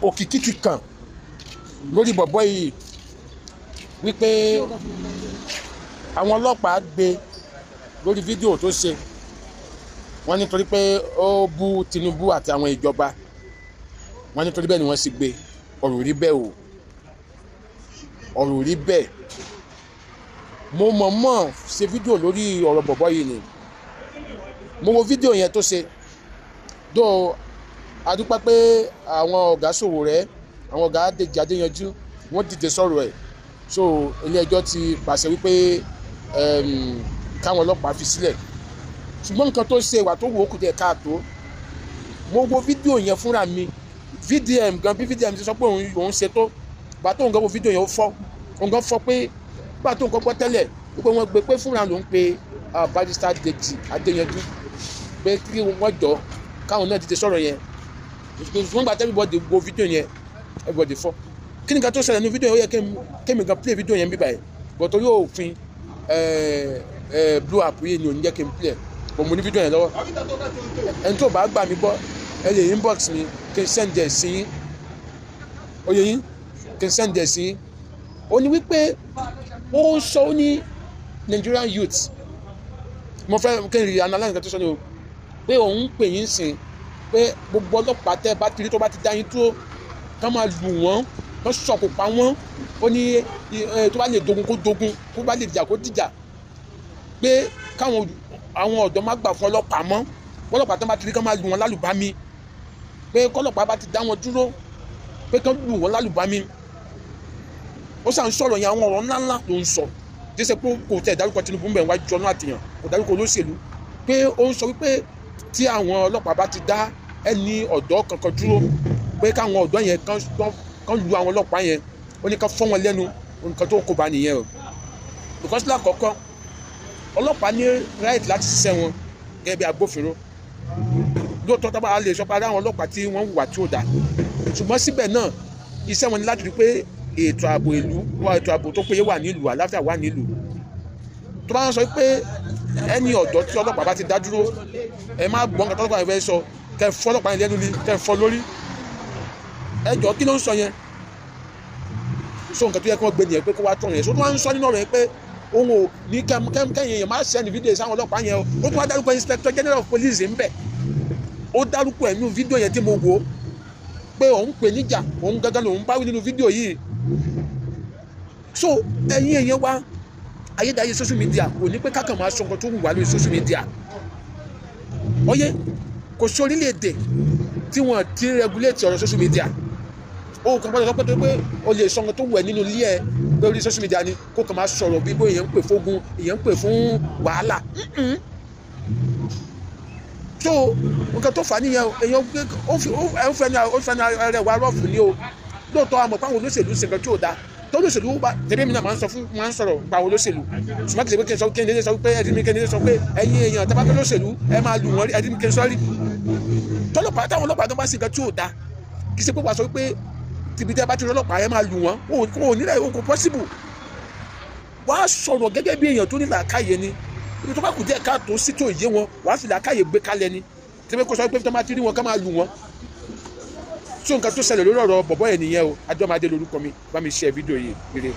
òkìkí ti kàn lórí bọ̀bọ́ yìí wípé àwọn ọlọ́pàá gbé lórí fídíò tó ṣe wọ́n nítorí pé ó bú Tinubu àti àwọn ìjọba wọ́n nítorí bẹ́ẹ̀ ni wọ́n sì gbé. ọ̀rọ̀ rí bẹ́ẹ̀ o, ọ̀rọ̀ rí bẹ́ẹ̀. mo mọ̀ọ́mọ̀ ṣe fídíò lórí ọ̀rọ̀ bọ̀bọ́ yìí ni mo wo fídíò yẹn tó ṣe dó adúpẹ́ pé àwọn ọ̀gá Sowore àwọn ọ̀gá Dèjì Adéyanjú wọ́n dìde sọ̀rọ̀ ẹ̀ so ilé ẹjọ́ ti pàṣẹ wípé káwọn ọlọ́pàá fi sílẹ̀ ṣùgbọ́n nǹkan tó ṣe wà tó wò ó kù díẹ̀ káàtó. mo wo fídíò yẹn fúnra mi VDM gan bí VDM ti sọ pé òun ṣe tó bá tóun gan wo fídíò yẹn ó fọ́ òun gan fọ́ pé bá tóun kọ́kọ́ tẹ́lẹ̀ wípé wọ́n gbé pé fúnra lòún pe Barrister Dèjì Adéyanjú pé kí wọ́n jọ káwọn náà dìde sọ̀rọ̀ yẹn wọ́n gbà tẹ́ everybody wo fídíò yẹn everybody fọ́. kí ni ká tó ṣẹlẹ̀ ní fídíò yẹn ó yẹ kémi gan play fídíò yẹn bíbáyìí but torí òfin blue app yìí ni ò ní jẹ́ kí n play mo ní fídíò yẹn lọ́wọ́ ẹni tó bá gbà mí gbọ́ ẹ lè inbox mi kí n send ẹ̀ sí yín oyè yín kí n send ẹ̀ sí yín. ó ní wípé ó ń sọ ó ní Nigerian youth mo fẹ́ kí n rí analyse nǹkan tó sọ ní o pé òun pè yín sìn pé gbogbo ọlọ́pàá tẹ́ bá ti rí tó bá ti dá yín dúró ká máa lù wọ́n kó sọ̀kò pa wọ́n ó ní tó bá lè dogun kó dogun kó bá lè dìjà kó dìjà pé káwọn àwọn ọ̀dọ́ má gbà fún ọlọ́pàá mọ́ ọlọ́pàá tó bá ti rí ká máa lù wọ́n lálùbami pé kọ́lọ́pàá bá ti dá wọn dúró pé kán lù wọ́n lálùbami. ó sàn sọ̀rọ̀ yẹn àwọn ọ̀rọ̀ ńláńlá ló ń sọ jẹ́sẹ̀ pé kò tẹ̀ dárúkọ Tinubu mbẹ̀ wájú ọ̀nà àtìyàn kò dárúkọ olóṣèlú pé ó ń sọ wípé tí àwọn ọlọ́pàá bá ti dá ẹni ọ̀dọ́ kankan dúró pé káwọn ọ̀dọ́ yẹn kán lu àwọn ọlọ́pàá yẹn ó ní ká fọ́ wọn lẹ́nu nǹkan tó kó bá nìyẹn o. because lákọ̀ọ́kọ́ ọlọ́pàá ní right láti ṣiṣẹ́ wọn gẹ́gẹ́ bí agbófinró lóòótọ́ tó bá lè sọ pé àwọn ọlọ́pàá tí wọ́n hùwà tí ò dáa ṣùgbọ́n síbẹ̀ náà iṣẹ́ wọn ni láti rí pé ètò ààbò ìlú ètò ààbò tó péye wà nílùú àlàáfíà wà nílùú. tó bá ń sọ pé ẹni ọ̀dọ́ tí ọlọ́pàá bá ti dá dúró ẹ má gbọ́n nǹkan tó ọlọ́pàá yẹn fẹ́ sọ kẹ́ fọ́ ọlọ́pàá yẹn lẹ́nu ni kẹ́ fọ́ lórí ẹ jọ kí ló ń sọ yẹn so nǹkan tó yẹ kí wọ́n gbé nìyẹn pé kó wá tọ̀ yẹn so tó wá ń sọ nínú ọ̀rọ̀ yẹn pé òun ò ní kẹ́yìn èèyàn má sẹ́ni fídíò sáwọn ọlọ́pàá yẹn o ó tún wá dárúkọ Inspector General of Police ń bẹ̀ ó dárúkọ ẹ̀ nínú fídíò yẹn tí mo wò ó pé òun pè níjà òun gángan lòun bá wí nínú fídíò yìí. so ẹ̀yin èèyàn wá ayédáyé social media kò ní pé kákan máa sọ nǹkan tó wù wá lórí social media ọyẹ kò sí orílẹ̀-èdè tí wọ́n ti regulate ọ̀rọ̀ social media ó kàn gbọ́dọ̀ pé pé o lè sọ nǹkan tó wù ẹ́ nínú ilé ẹ pé orí social media ni kó kàn máa sọ̀rọ̀ bí bóyá èèyàn ń pè fógun èèyàn ń pè fún wàhálà so nǹkan tó fà á nìyẹn èèyàn gbé ó fẹ́ rẹ̀ wá rọ́ọ̀fù ni o lóòótọ́ àmọ̀ pé àwọn olóṣèlú ṣe nǹkan tí ò dáa tó olóṣèlú bá tẹ̀lé mi náà máa ń sọ̀rọ̀ pa àwọn olóṣèlú ṣùgbọ́n kìí ṣe pé kí n sọ kí n lè sọ pé ẹ̀dínmí sọ pé ẹ̀yin èèyàn tẹ́ bá fẹ́ olóṣèlú ẹ máa lù wọ́n rí ẹ̀dínmí kí n sọ rí tọ́lọ́pàá táwọn ọlọ́pàá tó bá ṣe nǹkan tí ò dáa kìí ṣe pé wàá sọ pé tìbí tẹ́ bá ti rí ọlọ́pàá ẹ máa lù wọ́n kò nílẹ̀ kò possible wàá sọ̀rọ̀ gẹ́gẹ́ bí èèyàn tó ní làákàyè ni ibi tó bá kù díẹ̀ káàtó sí tó yé wọn wàá fi làákàyè gbé kalẹ̀ ni tẹ́lẹ̀ kó sọ pé tó máa ti rí wọn ká máa lù wọ́n tí nǹkan tó ṣẹlẹ̀ lórí ọ̀rọ̀ bọ̀bọ́ ẹ̀ nìyẹn o Adéọmọdé lórúkọ mi bá mi share fídíò yìí rere.